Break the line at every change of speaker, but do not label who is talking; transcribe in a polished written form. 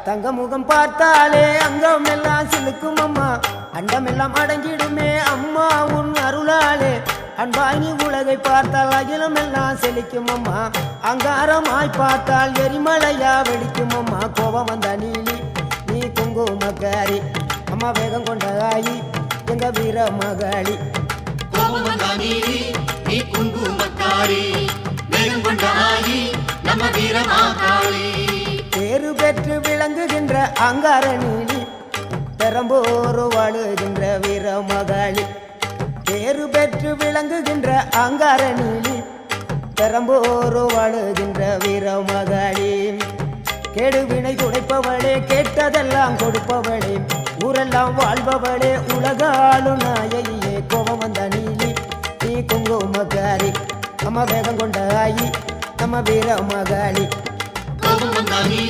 தங்க முகம் பார்த்தாலே அங்கம் எல்லாம் சிலுக்கும் அம்மா அண்டமெல்லாம் அடங்கிடுமே அம்மா உன் அருளாலே அன்பாங்கி உலகை பார்த்தால் அகிலம் எல்லாம் செழிக்கும் அம்மா அங்காரமாய் பார்த்தால் எரிமலையா வெடிக்கும் அம்மா கோபம் வந்த நீலி நீ குங்குமக்காரி அம்மா வேகம் கொண்ட ஆயி எங்க வீர மகாளி
கோபம் வந்த நீலி நீ குங்குமக்காரி வேகம் கொண்ட ஆயி நம்ம வீர மகாளி
பேரு பெற்று விளங்குகின்ற அங்கார நீலி பெரம்போரு வாழுகின்ற வீர மகாளி பேரு பெற்று விளங்குகின்ற அங்கார நீலி பெரம்போரு வாழுகின்ற வீர மகாளி கேடுவினை துடைப்பவளே கேட்டதெல்லாம் கொடுப்பவளே ஊரெல்லாம் வாழ்பவளே உலகாளு நாயகியே கோபம் வந்த நீலி நீ குங்குமக்காரி அம்மா வேகம் கொண்ட ஆயி நம்ம வீர மகாளி
கோபம் வந்த நீலி